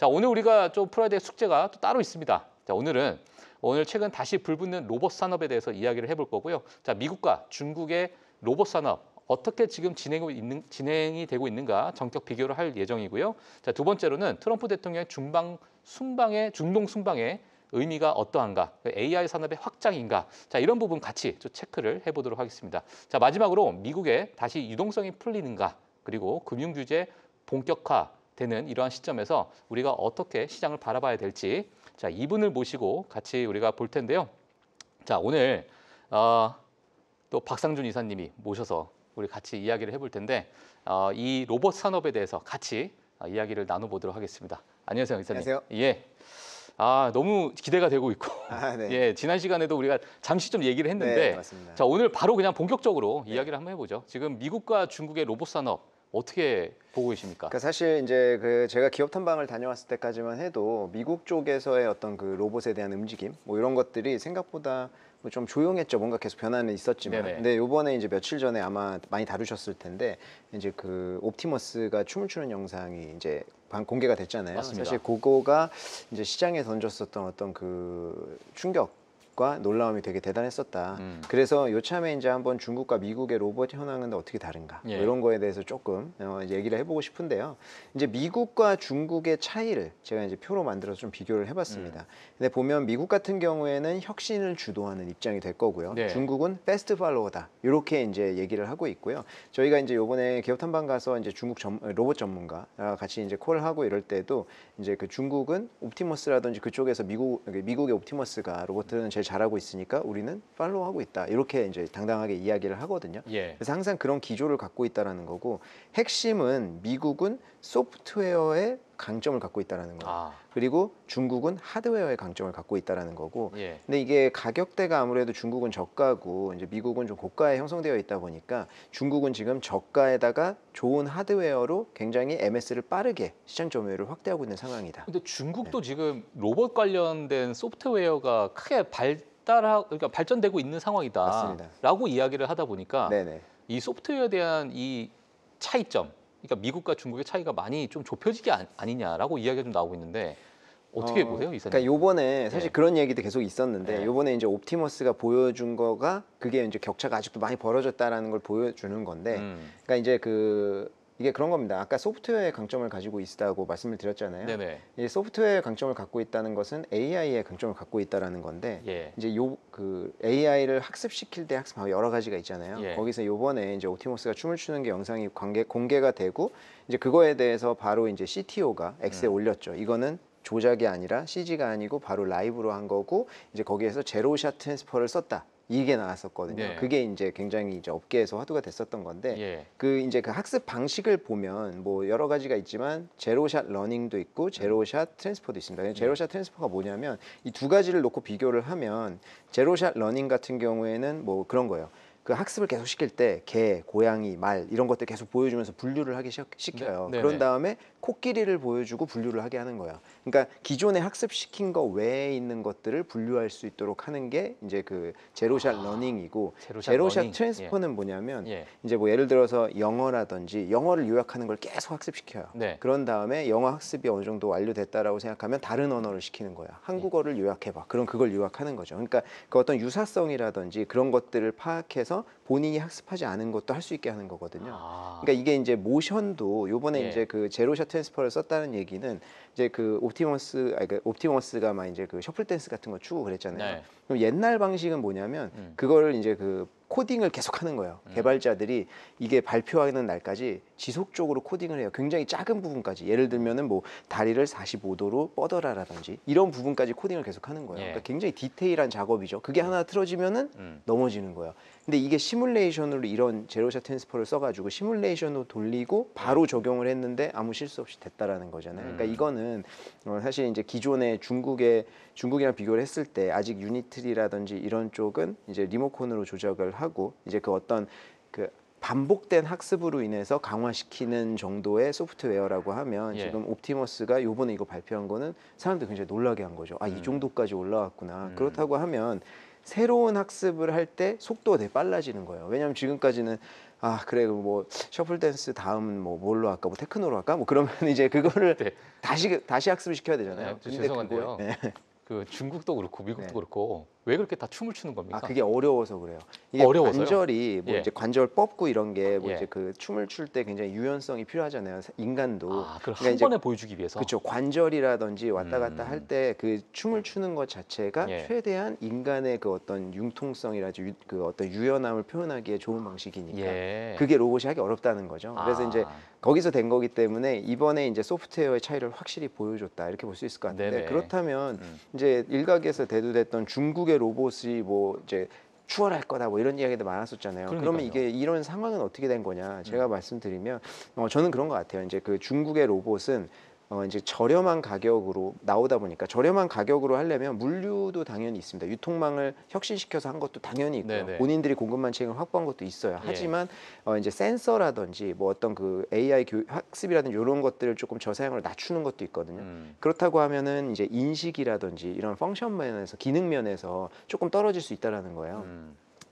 자, 오늘 우리가 좀 풀어야 될 숙제가 또 따로 있습니다. 자, 오늘 최근 다시 불붙는 로봇 산업에 대해서 이야기를 해볼 거고요. 자, 미국과 중국의 로봇 산업 어떻게 지금 진행이 되고 있는가 전격 비교를 할 예정이고요. 자, 두 번째로는 트럼프 대통령의 중동 순방의 의미가 어떠한가, AI 산업의 확장인가, 자, 이런 부분 같이 좀 체크를 해보도록 하겠습니다. 자, 마지막으로 미국의 다시 유동성이 풀리는가, 그리고 금융 규제 본격화되는 이러한 시점에서 우리가 어떻게 시장을 바라봐야 될지, 자, 이분을 모시고 같이 우리가 볼 텐데요. 자, 오늘 또 박상준 이사님이 모셔서 우리 같이 이야기를 해볼 텐데 이 로봇 산업에 대해서 같이 이야기를 나눠보도록 하겠습니다. 안녕하세요, 이사님. 안녕하세요. 예. 너무 기대가 되고 있고 네. 예, 지난 시간에도 우리가 잠시 좀 얘기를 했는데 네, 맞습니다. 자, 오늘 바로 그냥 본격적으로 이야기를 한번 해보죠. 지금 미국과 중국의 로봇 산업 어떻게 보고 계십니까? 그러니까 사실 이제 제가 기업 탐방을 다녀왔을 때까지만 해도 미국 쪽에서의 어떤 그 로봇에 대한 움직임 뭐 이런 것들이 생각보다 좀 조용했죠. 뭔가 계속 변화는 있었지만. 네네. 근데 요번에 이제 며칠 전에 아마 많이 다루셨을 텐데 이제 그 옵티머스가 춤을 추는 영상이 이제 공개가 됐잖아요. 맞습니다. 사실 그거가 이제 시장에 던졌었던 어떤 그 충격과 놀라움이 되게 대단했었다. 그래서 요참에 이제 한번 중국과 미국의 로봇 현황은 어떻게 다른가 예. 뭐 이런 거에 대해서 조금 이제 얘기를 해보고 싶은데요. 이제 미국과 중국의 차이를 제가 이제 표로 만들어서 좀 비교를 해봤습니다. 근데 보면 미국 같은 경우에는 혁신을 주도하는 입장이 될 거고요. 네. 중국은 패스트 팔로워다. 이렇게 이제 얘기를 하고 있고요. 저희가 이제 요번에 기업 탐방 가서 이제 중국 로봇 전문가 같이 이제 콜을 하고 이럴 때도 이제 그 중국은 옵티머스라든지 그쪽에서 미국의 옵티머스가 로봇들은 제일 잘하고 있으니까 우리는 팔로우하고 있다. 이렇게 이제 당당하게 이야기를 하거든요. 예. 그래서 항상 그런 기조를 갖고 있다라는 거고 핵심은 미국은 소프트웨어의 강점을 갖고 있다라는 거예요. 그리고 중국은 하드웨어의 강점을 갖고 있다라는 거고. 예. 근데 이게 가격대가 아무래도 중국은 저가고 이제 미국은 좀 고가에 형성되어 있다 보니까 중국은 지금 저가에다가 좋은 하드웨어로 굉장히 MS를 빠르게 시장 점유율을 확대하고 있는 상황이다. 근데 중국도 지금 로봇 관련된 소프트웨어가 크게 그러니까 발전되고 있는 상황이다. 맞습니다. 라고 이야기를 하다 보니까 네네. 이 소프트웨어에 대한 이 차이점, 그러니까 미국과 중국의 차이가 많이 좀 좁혀지게 아니냐라고 이야기가 좀 나오고 있는데 어떻게 보세요, 이사님? 그러니까 요번에 사실 네. 그런 얘기도 계속 있었는데 네. 요번에 이제 옵티머스가 보여준 거가 그게 이제 격차가 아직도 많이 벌어졌다라는 걸 보여주는 건데 그러니까 이제 이게 그런 겁니다. 아까 소프트웨어의 강점을 가지고 있다고 말씀을 드렸잖아요. 네네. 이 소프트웨어의 강점을 갖고 있다는 것은 AI의 강점을 갖고 있다라는 건데 예. 이제 AI를 학습시킬 때 여러 가지가 있잖아요. 예. 거기서 요번에 이제 옵티머스가 춤을 추는 게 영상이 공개가 되고 이제 그거에 대해서 바로 이제 CTO가 X에 올렸죠. 이거는 조작이 아니라 CG가 아니고 바로 라이브로 한 거고 이제 거기에서 제로샷 트랜스퍼를 썼다. 이게 나왔었거든요. 네. 그게 이제 굉장히 이제 업계에서 화두가 됐었던 건데 예. 이제 그 학습 방식을 보면 뭐 여러 가지가 있지만 제로샷 러닝도 있고 제로샷 트랜스퍼도 있습니다. 제로샷 트랜스퍼가 뭐냐면 이 두 가지를 놓고 비교를 하면 제로샷 러닝 같은 경우에는 뭐 그런 거예요. 그 학습을 계속 시킬 때 개, 고양이, 말 이런 것들 계속 보여주면서 분류를 하게 시켜요. 네, 그런 네네. 다음에 코끼리를 보여주고 분류를 하게 하는 거예요. 그러니까 기존에 학습시킨 거 외에 있는 것들을 분류할 수 있도록 하는 게 이제 그 제로샷 러닝이고 제로샷 러닝. 트랜스퍼는 뭐냐면 예. 이제 뭐 예를 들어서 영어라든지 영어를 요약하는 걸 계속 학습시켜요. 네. 그런 다음에 영어 학습이 어느 정도 완료됐다라고 생각하면 다른 언어를 시키는 거야. 한국어를 요약해봐. 그럼 그걸 요약하는 거죠. 그러니까 그 어떤 유사성이라든지 그런 것들을 파악해서 본인이 학습하지 않은 것도 할 수 있게 하는 거거든요. 그러니까 이게 이제 모션도 요번에 예. 이제 그 제로샷 트랜스퍼를 썼다는 얘기는 이제 그 옵티머스가 막 이제 그 셔플 댄스 같은 거 추고 그랬잖아요. 네. 그럼 옛날 방식은 뭐냐면 그거를 이제 그 코딩을 계속 하는 거예요. 개발자들이 이게 발표하는 날까지 지속적으로 코딩을 해요. 굉장히 작은 부분까지. 예를 들면은 뭐 다리를 45도로 뻗어라라든지 이런 부분까지 코딩을 계속 하는 거예요. 예. 그러니까 굉장히 디테일한 작업이죠. 그게 하나 틀어지면은 넘어지는 거예요. 근데 이게 시뮬레이션으로 이런 제로샷 트랜스퍼를 써가지고 시뮬레이션으로 돌리고 바로 적용을 했는데 아무 실수 없이 됐다라는 거잖아요. 그러니까 이거는 사실 이제 기존의 중국이랑 비교를 했을 때 아직 유니트리라든지 이런 쪽은 이제 리모컨으로 조작을 하고 이제 그 어떤 그 반복된 학습으로 인해서 강화시키는 정도의 소프트웨어라고 하면 지금 옵티머스가 요번에 이거 발표한 거는 사람들 굉장히 놀라게 한 거죠. 이 정도까지 올라왔구나. 그렇다고 하면 새로운 학습을 할 때 속도가 되게 빨라지는 거예요. 왜냐하면 지금까지는 아 그래 뭐 셔플 댄스 다음은 뭐 뭘로 할까 뭐 테크노로 할까 뭐 그러면 이제 그거를 네. 다시 학습을 시켜야 되잖아요. 네, 저 근데 죄송한데요. 네. 그 중국도 그렇고 네. 미국도 그렇고 왜 그렇게 다 춤을 추는 아 겁니까? 그게 어려워서 그래요. 이게 어려워서요? 관절이 뭐 예. 이제 관절 뻗고 이런 게 뭐 이제 예. 그 춤을 출 때 굉장히 유연성이 필요하잖아요. 인간도. 아, 그걸 그러니까 한 이제 번에 보여주기 위해서. 그렇죠. 관절이라든지 왔다 갔다 할 음. 때 그 춤을 추는 것 자체가 예. 최대한 인간의 그 어떤 융통성이라든지 그 어떤 유연함을 표현하기에 좋은 방식이니까 예. 그게 로봇이 하기 어렵다는 거죠. 그래서 이제 아. 거기서 된 거기 때문에 이번에 이제 소프트웨어의 차이를 확실히 보여줬다 이렇게 볼 수 있을 것 같은데 네네. 그렇다면 음. 이제 일각에서 대두됐던 중국의 로봇이 뭐 이제 추월할 거다 뭐 이런 이야기도 많았었잖아요. 그러면 그러니까요. 이게 이런 상황은 어떻게 된 거냐? 제가 음. 말씀드리면 저는 그런 것 같아요. 이제 그 중국의 로봇은 이제 저렴한 가격으로 나오다 보니까 저렴한 가격으로 하려면 물류도 당연히 있습니다. 유통망을 혁신시켜서 한 것도 당연히 있고요. 네네. 본인들이 공급망책을 확보한 것도 있어요. 예. 하지만 이제 센서라든지 뭐 어떤 그 AI 학습이라든지 이런 것들을 조금 저사양으로 낮추는 것도 있거든요. 그렇다고 하면은 이제 인식이라든지 이런 펑션 면에서 기능 면에서 조금 떨어질 수 있다라는 거예요.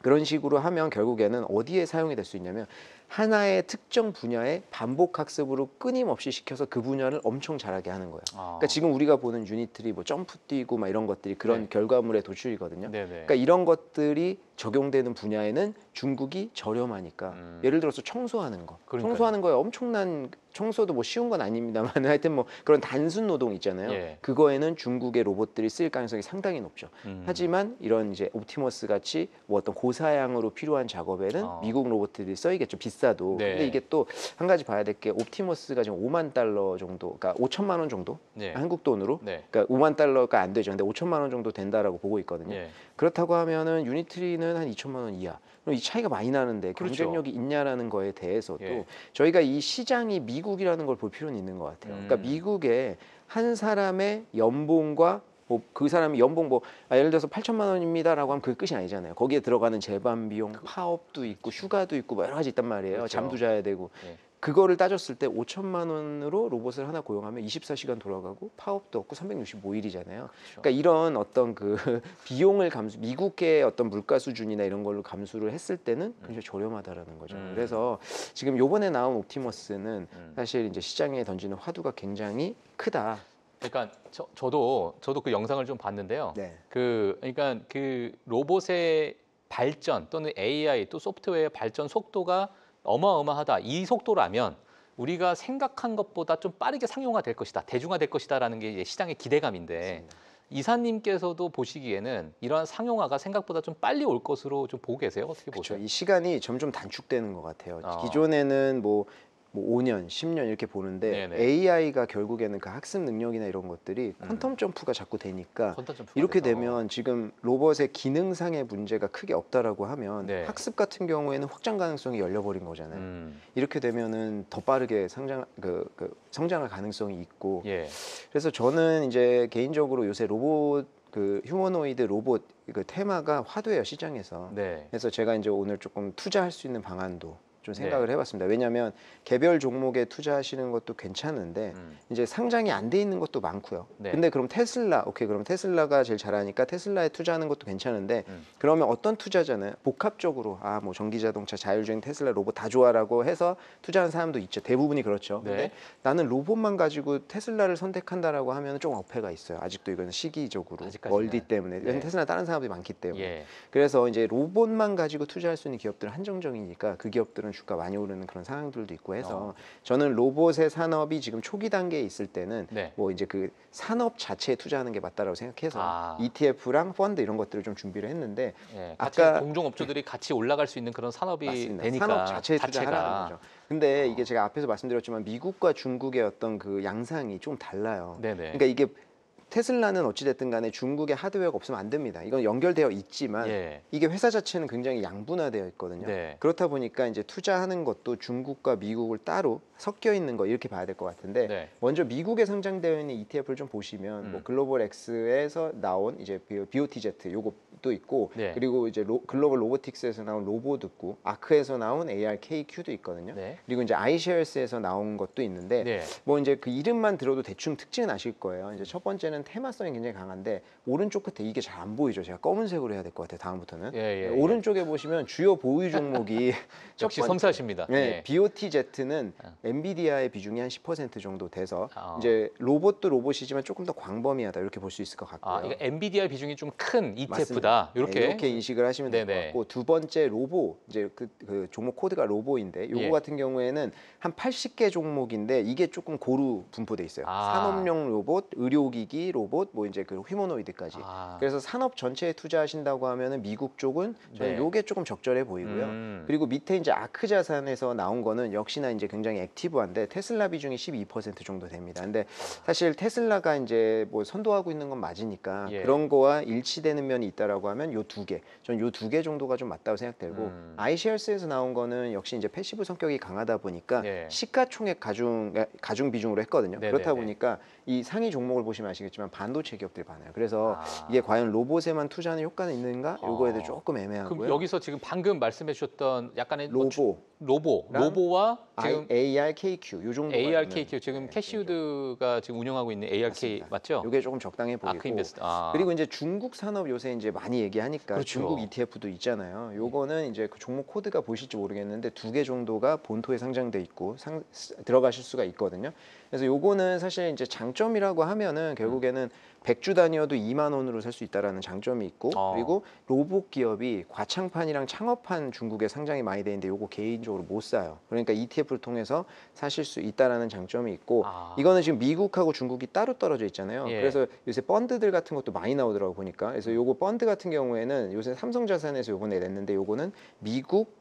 그런 식으로 하면 결국에는 어디에 사용이 될 수 있냐면 하나의 특정 분야의 반복 학습으로 끊임없이 시켜서 그 분야를 엄청 잘하게 하는 거예요. 아. 그러니까 지금 우리가 보는 유니트리 뭐 점프 뛰고 막 이런 것들이 그런 네. 결과물의 도출이거든요. 네네. 그러니까 이런 것들이 적용되는 분야에는 중국이 저렴하니까 예를 들어서 청소하는 거, 그러니까요. 청소하는 거에 엄청난 청소도 뭐 쉬운 건 아닙니다만 하여튼 뭐 그런 단순 노동 있잖아요. 예. 그거에는 중국의 로봇들이 쓰일 가능성이 상당히 높죠. 하지만 이런 이제 옵티머스 같이 뭐 어떤 고사양으로 필요한 작업에는 미국 로봇들이 써이겠죠. 비싸도. 네. 근데 이게 또 한 가지 봐야 될 게 옵티머스가 지금 5만 달러 정도, 그러니까 5천만 원 정도 네. 한국 돈으로. 네. 그러니까 5만 달러가 안 되죠. 근데 5천만 원 정도 된다라고 보고 있거든요. 예. 그렇다고 하면은 유니트리는 한 2천만 원 이하. 그럼 이 차이가 많이 나는데 그렇죠. 경쟁력이 있냐라는 거에 대해서도 예. 저희가 이 시장이 미국이라는 걸 볼 필요는 있는 것 같아요. 그러니까 미국에 한 사람의 연봉과 뭐 그 사람이 연봉 뭐 예를 들어서 8천만 원입니다라고 하면 그게 끝이 아니잖아요. 거기에 들어가는 재반 비용, 파업도 있고 휴가도 있고 뭐 여러 가지 있단 말이에요. 그렇죠. 잠도 자야 되고. 예. 그거를 따졌을 때 5천만 원으로 로봇을 하나 고용하면 24시간 돌아가고 파업도 없고 365일이잖아요. 그렇죠. 그러니까 이런 어떤 그 비용을 미국의 어떤 물가 수준이나 이런 걸로 감수를 했을 때는 굉장히 저렴하다라는 거죠. 그래서 지금 요번에 나온 옵티머스는 사실 이제 시장에 던지는 화두가 굉장히 크다. 그러니까 저도 그 영상을 좀 봤는데요. 네. 그러니까 그 로봇의 발전 또는 AI 또 소프트웨어의 발전 속도가 어마어마하다. 이 속도라면 우리가 생각한 것보다 좀 빠르게 상용화될 것이다, 대중화될 것이다라는 게 이제 시장의 기대감인데 맞습니다. 이사님께서도 보시기에는 이러한 상용화가 생각보다 좀 빨리 올 것으로 좀 보고 계세요? 어떻게 그렇죠. 보세요? 이 시간이 점점 단축되는 것 같아요. 어. 기존에는 뭐 5년, 10년 이렇게 보는데 네네. AI가 결국에는 그 학습 능력이나 이런 것들이 퀀텀 점프가 자꾸 되니까 퀀텀 점프가 이렇게 돼서. 되면 지금 로봇의 기능상의 문제가 크게 없다라고 하면 네. 학습 같은 경우에는 확장 가능성이 열려버린 거잖아요. 이렇게 되면은 더 빠르게 성장할 가능성이 있고 예. 그래서 저는 이제 개인적으로 요새 로봇 그 휴머노이드 로봇 그 테마가 화두예요 시장에서. 네. 그래서 제가 이제 오늘 조금 투자할 수 있는 방안도 좀 네. 생각을 해봤습니다. 왜냐하면 개별 종목에 투자하시는 것도 괜찮은데 이제 상장이 안 돼 있는 것도 많고요. 네. 근데 그럼 테슬라, 오케이 그럼 테슬라가 제일 잘하니까 테슬라에 투자하는 것도 괜찮은데 그러면 어떤 투자자는 복합적으로 뭐 전기자동차, 자율주행, 테슬라, 로봇 다 좋아라고 해서 투자하는 사람도 있죠. 대부분이 그렇죠. 네. 근데 나는 로봇만 가지고 테슬라를 선택한다라고 하면 좀 어폐가 있어요. 아직도 이거는 시기적으로 아직까지는. 멀디 때문에 네. 테슬라 다른 사람들이 많기 때문에. 예. 그래서 이제 로봇만 가지고 투자할 수 있는 기업들은 한정적이니까 그 기업들은 주가 많이 오르는 그런 상황들도 있고 해서 저는 로봇의 산업이 지금 초기 단계에 있을 때는 네. 뭐 이제 그 산업 자체에 투자하는 게 맞다라고 생각해서 아. ETF랑 펀드 이런 것들을 좀 준비를 했는데 예. 같이 아까 동종 업종들이 같이 올라갈 수 있는 그런 산업이 맞습니다. 되니까 산업 자체에 투자하라는 거죠. 근데 이게 제가 앞에서 말씀드렸지만 미국과 중국의 어떤 그 양상이 좀 달라요. 네네. 그러니까 이게 테슬라는 어찌됐든 간에 중국에 하드웨어가 없으면 안 됩니다. 이건 연결되어 있지만 예. 이게 회사 자체는 굉장히 양분화되어 있거든요. 네. 그렇다 보니까 이제 투자하는 것도 중국과 미국을 따로 섞여 있는 거 이렇게 봐야 될 것 같은데 네. 먼저 미국에 상장되어 있는 ETF를 좀 보시면 뭐 글로벌 X에서 나온 이제 BOTZ 요거 로봇도 있고 네. 그리고 이제 글로벌 로보틱스에서 나온 로봇도 있고 아크에서 나온 ARKQ도 있거든요. 네. 그리고 이제 아이쉐어스에서 나온 것도 있는데 네. 뭐 이제 그 이름만 들어도 대충 특징은 아실 거예요. 이제 첫 번째는 테마성이 굉장히 강한데 오른쪽 끝에 이게 잘 안 보이죠. 제가 검은색으로 해야 될 것 같아요. 다음부터는 예, 예, 오른쪽에 보시면 주요 보유 종목이 첫 역시 번째- 섬세하십니다. 네, 예. BOTZ는 엔비디아의 비중이 한 10% 정도 돼서 이제 로봇도 로봇이지만 조금 더 광범위하다 이렇게 볼 수 있을 것 같고요. 아, 이거 엔비디아 비중이 좀 큰 ETF다. 맞습니다. 이렇게. 네, 이렇게 인식을 하시면 될 것 네네. 같고 두 번째 로보 이제 그 종목 코드가 로보인데 요거 예. 같은 경우에는 한 80개 종목인데 이게 조금 고루 분포돼 있어요. 아. 산업용 로봇, 의료기기 로봇, 뭐 이제 그 휴머노이드까지. 아. 그래서 산업 전체에 투자하신다고 하면은 미국 쪽은 저는 네. 요게 조금 적절해 보이고요. 그리고 밑에 이제 아크 자산에서 나온 거는 역시나 이제 굉장히 액티브한데 테슬라 비중이 12% 정도 됩니다. 근데 사실 테슬라가 이제 뭐 선도하고 있는 건 맞으니까 예. 그런 거와 일치되는 면이 있다라고 하면 요 두 개. 전 요 두 개 정도가 좀 맞다고 생각되고 아이쉐어스에서 나온 거는 역시 이제 패시브 성격이 강하다 보니까 예. 시가총액 가중 비중으로 했거든요. 네네네. 그렇다 보니까 이 상위 종목을 보시면 아시겠지만 반도체 기업들이 많아요. 그래서 아. 이게 과연 로봇에만 투자하는 효과는 있는가? 요거에 대해 조금 애매하고요. 그럼 여기서 지금 방금 말씀해 주셨던 약간의 뭐 로보 로보와 지금 ARKQ 요 정도가 ARKQ 있는, 지금 네, 캐시우드가 지금 운영하고 있는 ARK 맞습니다. 맞죠? 요게 조금 적당해 보이고 아크인베스트. 아. 그리고 이제 중국 산업 요새 이제 많이 얘기하니까 그렇죠. 중국 ETF도 있잖아요. 요거는 이제 그 종목 코드가 보실지 모르겠는데 두 개 정도가 본토에 상장돼 있고 들어가실 수가 있거든요. 그래서 요거는 사실 이제 장점이라고 하면은 결국에는 100주 단위여도 2만 원으로 살 수 있다라는 장점이 있고 그리고 로봇 기업이 과창판이랑 창업한 중국에 상장이 많이 돼 있는데 요거 개인적으로 못 사요. 그러니까 ETF를 통해서 사실 수 있다라는 장점이 있고 이거는 지금 미국하고 중국이 따로 떨어져 있잖아요. 예. 그래서 요새 펀드들 같은 것도 많이 나오더라고 보니까. 그래서 요거 펀드 같은 경우에는 요새 삼성자산에서 요번에 냈는데 요거는 미국,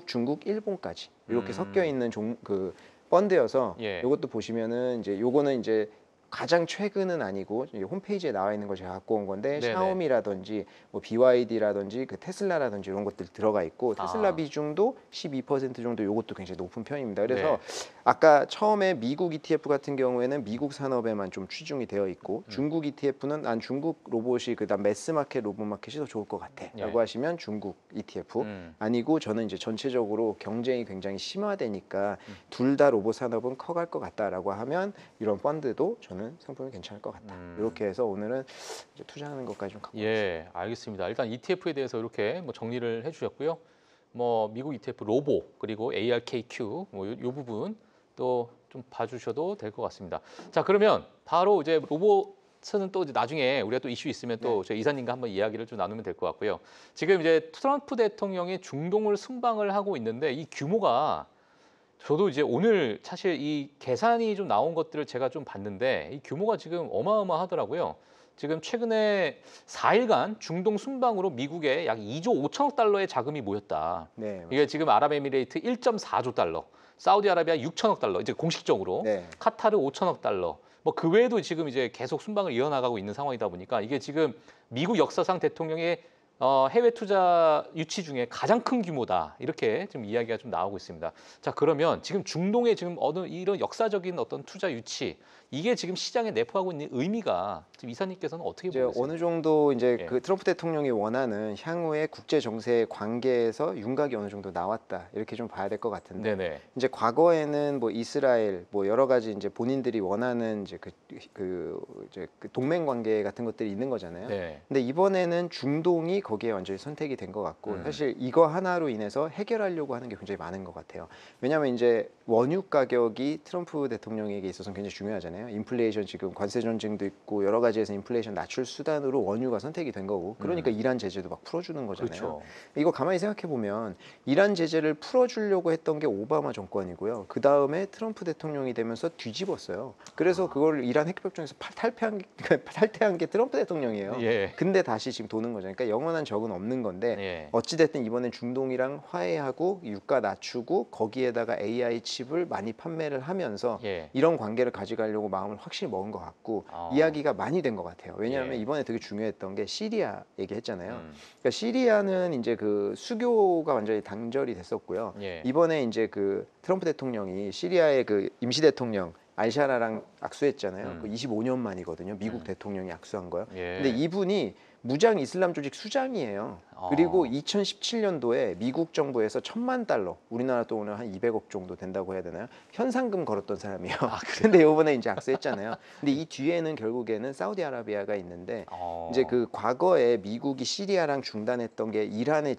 중국, 일본까지 이렇게 섞여 있는 그 펀드여서 예. 요것도 보시면은 이제 요거는 이제 가장 최근은 아니고 홈페이지에 나와 있는 거 제가 갖고 온 건데 네네. 샤오미라든지 뭐 BYD라든지 그 테슬라라든지 이런 것들 들어가 있고 테슬라 비중도 12% 정도 요것도 굉장히 높은 편입니다. 그래서 아까 처음에 미국 ETF 같은 경우에는 미국 산업에만 좀 치중이 되어 있고 중국 ETF는 난 중국 로봇이 그다음 매스마켓 로봇 마켓이 더 좋을 것 같아라고 하시면 중국 ETF 아니고 저는 이제 전체적으로 경쟁이 굉장히 심화되니까 둘 다 로봇 산업은 커갈 것 같다라고 하면 이런 펀드도 저는 상품이 괜찮을 것 같다. 이렇게 해서 오늘은 이제 투자하는 것까지 좀 갖고 예, 알겠습니다. 일단 ETF에 대해서 이렇게 뭐 정리를 해주셨고요. 뭐 미국 ETF 로보 그리고 ARKQ 뭐 요 부분 또 좀 봐주셔도 될 것 같습니다. 자, 그러면 바로 이제 로봇은 또 이제 나중에 우리가 또 이슈 있으면 또 저희 이사님과 한번 이야기를 좀 나누면 될 것 같고요. 지금 이제 트럼프 대통령이 중동을 순방을 하고 있는데 이 규모가 저도 이제 오늘 사실 이 계산이 좀 나온 것들을 제가 좀 봤는데 이 규모가 지금 어마어마하더라고요. 지금 최근에 4일간 중동 순방으로 미국에 약 2조 5천억 달러의 자금이 모였다. 네, 이게 지금 아랍에미레이트 1.4조 달러, 사우디아라비아 6천억 달러, 이제 공식적으로 네. 카타르 5천억 달러. 뭐 그 외에도 지금 이제 계속 순방을 이어나가고 있는 상황이다 보니까 이게 지금 미국 역사상 대통령의 해외 투자 유치 중에 가장 큰 규모다 이렇게 지금 이야기가 좀 나오고 있습니다. 자, 그러면 지금 중동에 지금 이런 역사적인 어떤 투자 유치 이게 지금 시장에 내포하고 있는 의미가 지금 이사님께서는 어떻게 이제 보세요? 어느 정도 이제 예. 그 트럼프 대통령이 원하는 향후의 국제 정세 관계에서 윤곽이 어느 정도 나왔다 이렇게 좀 봐야 될 것 같은데 네네. 이제 과거에는 뭐 이스라엘 뭐 여러 가지 이제 본인들이 원하는 이제 이제 그 동맹 관계 같은 것들이 있는 거잖아요. 네. 근데 이번에는 중동이 거기에 완전히 선택이 된 것 같고 사실 이거 하나로 인해서 해결하려고 하는 게 굉장히 많은 것 같아요. 왜냐하면 이제 원유 가격이 트럼프 대통령에게 있어서는 굉장히 중요하잖아요. 인플레이션 지금 관세 전쟁도 있고 여러 가지에서 인플레이션 낮출 수단으로 원유가 선택이 된 거고 그러니까 이란 제재도 막 풀어주는 거잖아요. 그렇죠. 이거 가만히 생각해 보면 이란 제재를 풀어주려고 했던 게 오바마 정권이고요. 그 다음에 트럼프 대통령이 되면서 뒤집었어요. 그래서 그걸 이란 핵협정에서 탈퇴한 게 트럼프 대통령이에요. 예. 근데 다시 지금 도는 거죠. 그러니까 영원한 적은 없는 건데 예. 어찌됐든 이번엔 중동이랑 화해하고 유가 낮추고 거기에다가 AI 칩을 많이 판매를 하면서 예. 이런 관계를 가져가려고 마음을 확실히 먹은 것 같고 이야기가 많이 된 것 같아요. 왜냐하면 예. 이번에 되게 중요했던 게 시리아 얘기했잖아요. 그러니까 시리아는 이제 그 수교가 완전히 단절이 됐었고요. 예. 이번에 이제 그 트럼프 대통령이 시리아의 그 임시 대통령 알샤라랑 악수했잖아요. 그 25년 만이거든요. 미국 대통령이 악수한 거요. 근데 이분이 무장 이슬람 조직 수장이에요. 그리고 2017년도에 미국 정부에서 $10,000,000, 우리나라 돈으로 한 200억 정도 된다고 해야 되나요? 현상금 걸었던 사람이에요. 근데 이번에 이제 악수했잖아요. 근데 이 뒤에는 결국에는 사우디아라비아가 있는데 이제 그 과거에 미국이 시리아랑 중단했던 게 이란의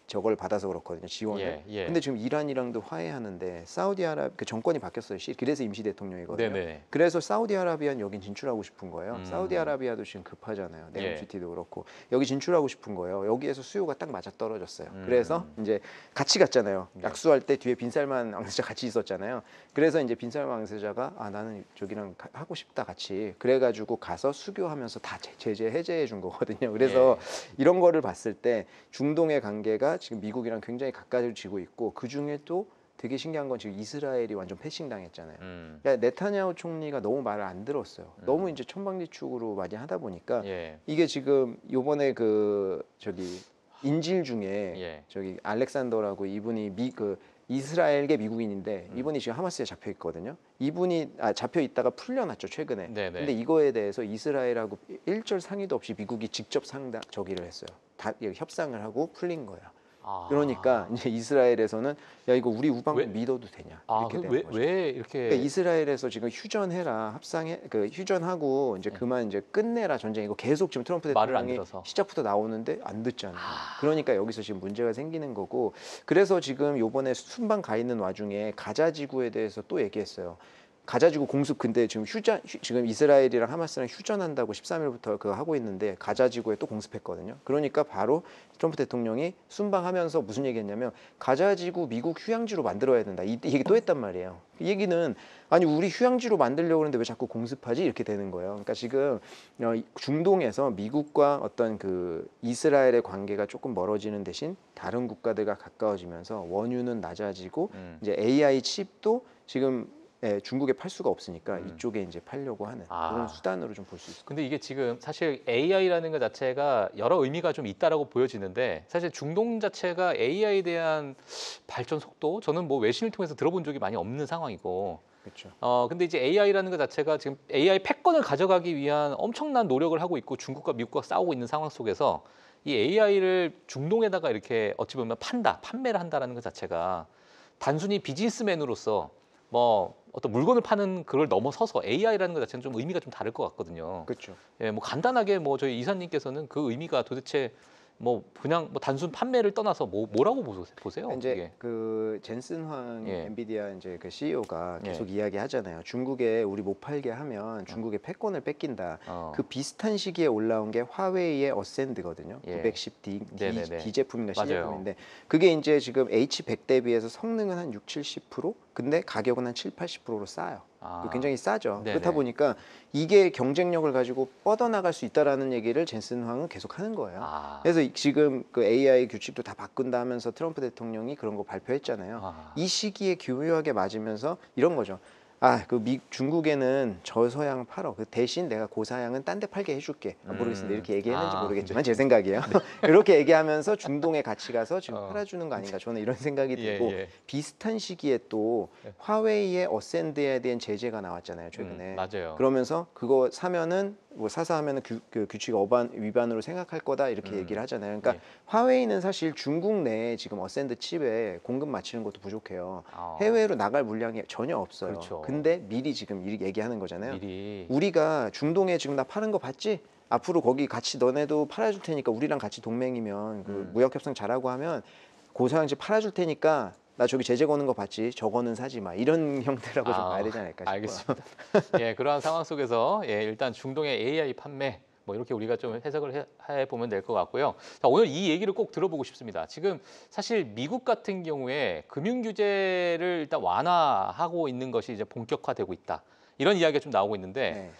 저걸 받아서 그렇거든요, 지원을. 근데 지금 이란이랑도 화해하는데 그 정권이 바뀌었어요. 그래서 임시 대통령이거든요. 네네. 그래서 사우디아라비아는 여긴 진출하고 싶은 거예요. 사우디아라비아도 지금 급하잖아요. 네옴시티도 그렇고 여기 진출하고 싶은 거예요. 여기에서 수요가 딱 맞아 떨어졌어요. 그래서 이제 같이 갔잖아요. 약수할 때 뒤에 빈살만 왕세자 같이 있었잖아요. 그래서 이제 빈살만 왕세자가 나는 저기랑 하고 싶다 같이. 그래가지고 가서 수교하면서 다 제재 해제해 준 거거든요. 그래서 이런 거를 봤을 때 중동의 관계가 지금 미국이랑 굉장히 가까워지고 있고 그 중에 또 되게 신기한 건 지금 이스라엘이 완전 패싱 당했잖아요. 그러니까 네타냐후 총리가 너무 말을 안 들었어요. 너무 이제 천방지축으로 많이 하다 보니까 이게 지금 요번에 인질 중에 저기 알렉산더라고 이분이 이스라엘계 미국인인데 이분이 지금 하마스에 잡혀 있거든요. 이분이 잡혀 있다가 풀려났죠 최근에. 근데 이거에 대해서 이스라엘하고 일절 상의도 없이 미국이 직접 저기를 했어요. 다 협상을 하고 풀린 거예요. 그러니까 이제 이스라엘에서는 야 이거 우리 우방국 믿어도 되냐 이렇게 되는 거죠. 왜 이렇게? 그러니까 이스라엘에서 지금 휴전해라 휴전하고 이제 그만 이제 끝내라 전쟁 이거 계속 지금 트럼프 말을 안 대통령이 들어서. 시작부터 나오는데 안 듣잖아요. 그러니까 여기서 지금 문제가 생기는 거고 그래서 지금 요번에 순방 가 있는 와중에 가자 지구에 대해서 또 얘기했어요. 가자지구 공습 근데 지금 지금 이스라엘이랑 하마스랑 휴전한다고 13일부터 그거 하고 있는데 가자지구에 또 공습했거든요. 그러니까 바로 트럼프 대통령이 순방하면서 무슨 얘기했냐면 가자지구 미국 휴양지로 만들어야 된다. 이 얘기 또 했단 말이에요. 이 얘기는 아니 우리 휴양지로 만들려고 그러는데 왜 자꾸 공습하지? 이렇게 되는 거예요. 그러니까 지금 중동에서 미국과 어떤 그 이스라엘의 관계가 조금 멀어지는 대신 다른 국가들과 가까워지면서 원유는 낮아지고 이제 AI 칩도 지금 중국에 팔 수가 없으니까 이쪽에 이제 팔려고 하는 그런 수단으로 좀 볼 수 있습니다. 근데 이게 지금 사실 AI라는 것 자체가 여러 의미가 좀 있다라고 보여지는데 사실 중동 자체가 AI에 대한 발전 속도 저는 뭐 외신을 통해서 들어본 적이 많이 없는 상황이고. 그렇죠. 근데 이제 AI라는 것 자체가 지금 AI 패권을 가져가기 위한 엄청난 노력을 하고 있고 중국과 미국과 싸우고 있는 상황 속에서 이 AI를 중동에다가 이렇게 어찌 보면 판매를 한다라는 것 자체가 단순히 비즈니스맨으로서 뭐 어떤 물건을 파는 그걸 넘어서서 AI라는 것 자체는 좀 의미가 좀 다를 것 같거든요. 그렇죠. 뭐 간단하게 뭐 저희 이사님께서는 그 의미가 도대체 뭐 그냥 뭐 단순 판매를 떠나서 뭐라고 보세요? 이제 이게? 그 젠슨 황 엔비디아 이제 그 CEO가 계속 이야기하잖아요. 중국에 우리 못 팔게 하면 중국의 패권을 뺏긴다. 그 비슷한 시기에 올라온 게 화웨이의 어센드거든요. 910D D 제품인가 C 제품인데 그게 이제 지금 H100 대비해서 성능은 한 60-70%, 근데 가격은 한 70-80%로 싸요. 굉장히 싸죠. 그렇다 보니까 이게 경쟁력을 가지고 뻗어나갈 수 있다라는 얘기를 젠슨 황은 계속 하는 거예요. 그래서 지금 그 AI 규칙도 다 바꾼다 하면서 트럼프 대통령이 그런 거 발표했잖아요. 이 시기에 교묘하게 맞으면서 이런 거죠. 중국에는 저서양 팔어. 그 대신 내가 고사양은 딴 데 팔게 해줄게. 모르겠습니다. 이렇게 얘기했는지 모르겠지만 제 생각이에요. 이렇게 얘기하면서 중동에 같이 가서 지금 팔아주는 거 아닌가. 저는 이런 생각이 들고 비슷한 시기에 또 화웨이의 어센드에 대한 제재가 나왔잖아요. 최근에. 맞아요. 그러면서 그거 사면은 뭐 사서 하면은 그 규칙 위반으로 생각할 거다 이렇게 얘기를 하잖아요. 그러니까 화웨이는 사실 중국 내에 지금 어센드 칩에 공급 맞추는 것도 부족해요. 해외로 나갈 물량이 전혀 없어요. 그렇죠. 근데 미리 지금 얘기하는 거잖아요. 미리. 우리가 중동에 지금 나 파는 거 봤지? 앞으로 거기 같이 너네도 팔아줄 테니까 우리랑 같이 동맹이면 그 무역 협상 잘하고 하면 고사양치 팔아줄 테니까 나 저기 제재 거는 거 봤지? 저거는 사지 마. 이런 형태라고 좀 봐야 되지 않을까 싶어요. 알겠습니다. 그러한 상황 속에서 일단 중동의 AI 판매 뭐 이렇게 우리가 좀 해석을 해보면 될 것 같고요. 자, 오늘 이 얘기를 꼭 들어보고 싶습니다. 지금 사실 미국 같은 경우에 금융 규제를 일단 완화하고 있는 것이 이제 본격화되고 있다. 이런 이야기가 좀 나오고 있는데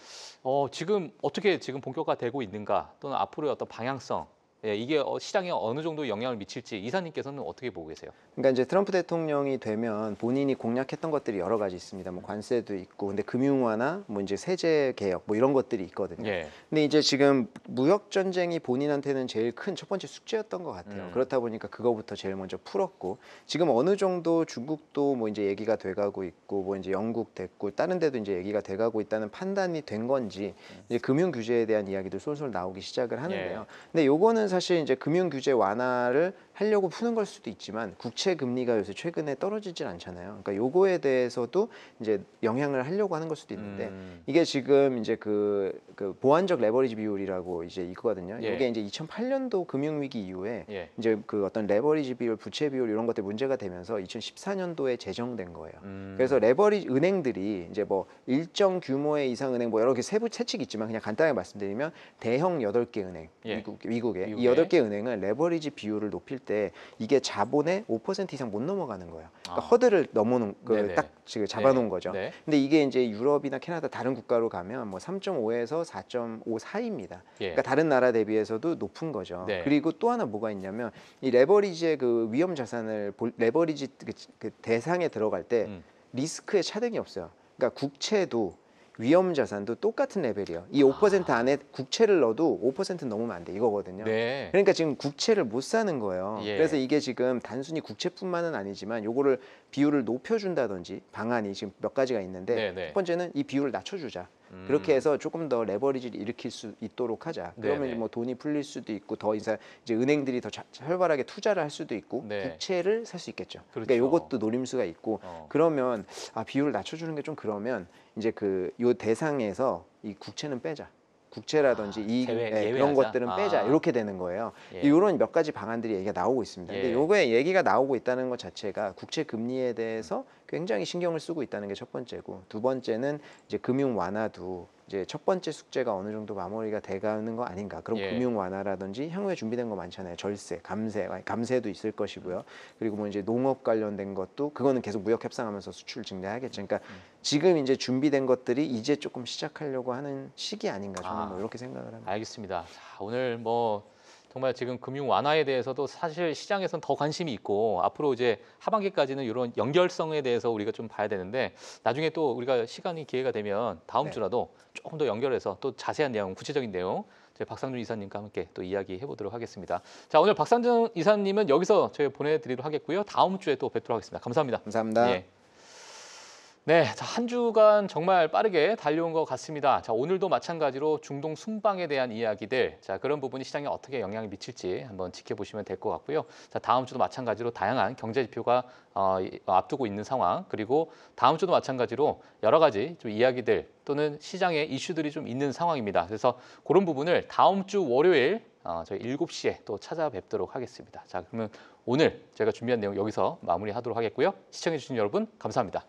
지금 어떻게 지금 본격화되고 있는가 또는 앞으로의 어떤 방향성에 예, 이게 시장에 어느 정도 영향을 미칠지 이사님께서는 어떻게 보고 계세요? 그러니까 이제 트럼프 대통령이 되면 본인이 공약했던 것들이 여러 가지 있습니다. 뭐 관세도 있고, 근데 금융화나 뭐 이제 세제 개혁 뭐 이런 것들이 있거든요. 예. 근데 이제 지금 무역 전쟁이 본인한테는 제일 큰 첫 번째 숙제였던 것 같아요. 그렇다 보니까 그거부터 제일 먼저 풀었고, 지금 어느 정도 중국도 뭐 이제 얘기가 돼가고 있고, 뭐 이제 영국 됐고, 다른 데도 이제 얘기가 돼가고 있다는 판단이 된 건지 이제 금융 규제에 대한 이야기도 솔솔 나오기 시작을 하는데요. 근데 요거는 사실 이제 금융 규제 완화를 하려고 푸는 걸 수도 있지만 국채 금리가 요새 최근에 떨어지질 않잖아요. 그러니까 요거에 대해서도 이제 영향을 하려고 하는 걸 수도 있는데 이게 지금 이제 그 보완적 레버리지 비율이라고 이제 있거든요. 예. 이게 이제 2008년도 금융 위기 이후에 예. 이제 그 어떤 레버리지 비율, 부채 비율 이런 것들 문제가 되면서 2014년도에 제정된 거예요. 그래서 레버리지 은행들이 이제 뭐 일정 규모의 이상 은행 뭐 여러 개 세부 채칙이 있지만 그냥 간단하게 말씀드리면 대형 8개 은행 예. 미국의 이 미국에. 8개 은행은 레버리지 비율을 높일 때 이게 자본의 5% 이상 못 넘어가는 거예요. 그러니까 아. 허들을 넘어놓은 네네. 딱 지금 잡아놓은 네. 거죠. 네. 근데 이게 이제 유럽이나 캐나다 다른 국가로 가면 뭐 3.5에서 4.5 사이입니다. 예. 그러니까 다른 나라 대비해서도 높은 거죠. 네. 그리고 또 하나 뭐가 있냐면 이 레버리지의 그 위험 자산을 레버리지 그 대상에 들어갈 때 리스크에 차등이 없어요. 그러니까 국채도 위험 자산도 똑같은 레벨이에요. 이 5% 안에 국채를 넣어도 5% 넘으면 안 돼 이거거든요. 네. 그러니까 지금 국채를 못 사는 거예요. 예. 그래서 이게 지금 단순히 국채뿐만은 아니지만 요거를 비율을 높여준다든지 방안이 지금 몇 가지가 있는데 네네. 첫 번째는 이 비율을 낮춰주자. 그렇게 해서 조금 더 레버리지를 일으킬 수 있도록 하자. 그러면 네네. 이제 뭐 돈이 풀릴 수도 있고 더 이상 이제 은행들이 더 활발하게 투자를 할 수도 있고 네. 국채를 살 수 있겠죠. 그렇죠. 그러니까 요것도 노림수가 있고 어. 그러면 비율을 낮춰주는 게 좀 그러면 이제 요 대상에서 이 국채는 빼자. 국채라든지 그런 예외하자? 것들은 빼자 이렇게 되는 거예요. 예. 이런 몇 가지 방안들이 얘기가 나오고 있습니다. 예. 근데 요거에 얘기가 나오고 있다는 것 자체가 국채 금리에 대해서 굉장히 신경을 쓰고 있다는 게 첫 번째고 두 번째는 이제 금융 완화도 이제 첫 번째 숙제가 어느 정도 마무리가 돼가는 거 아닌가. 그럼 예. 금융 완화라든지 향후에 준비된 거 많잖아요. 절세, 감세도 있을 것이고요. 그리고 뭐 이제 농업 관련된 것도 그거는 계속 무역 협상하면서 수출 증대하겠죠. 그러니까 지금 이제 준비된 것들이 이제 조금 시작하려고 하는 시기 아닌가 저는 뭐 이렇게 생각을 합니다. 알겠습니다. 자, 오늘 뭐 정말 지금 금융 완화에 대해서도 사실 시장에서는 더 관심이 있고 앞으로 이제 하반기까지는 이런 연결성에 대해서 우리가 좀 봐야 되는데 나중에 또 우리가 시간이 기회가 되면 다음 네. 주라도 조금 더 연결해서 또 자세한 내용, 구체적인 내용 저희 박상준 이사님과 함께 또 이야기해 보도록 하겠습니다. 자, 오늘 박상준 이사님은 여기서 저희 보내드리도록 하겠고요. 다음 주에 또 뵙도록 하겠습니다. 감사합니다. 감사합니다. 예. 네, 자, 한 주간 정말 빠르게 달려온 것 같습니다. 자, 오늘도 마찬가지로 중동 순방에 대한 이야기들, 자, 그런 부분이 시장에 어떻게 영향을 미칠지 한번 지켜보시면 될 것 같고요. 자, 다음 주도 마찬가지로 다양한 경제 지표가 앞두고 있는 상황, 그리고 다음 주도 마찬가지로 여러 가지 좀 이야기들 또는 시장의 이슈들이 좀 있는 상황입니다. 그래서 그런 부분을 다음 주 월요일 저희 7시에 또 찾아뵙도록 하겠습니다. 자, 그러면 오늘 제가 준비한 내용 여기서 마무리하도록 하겠고요. 시청해주신 여러분 감사합니다.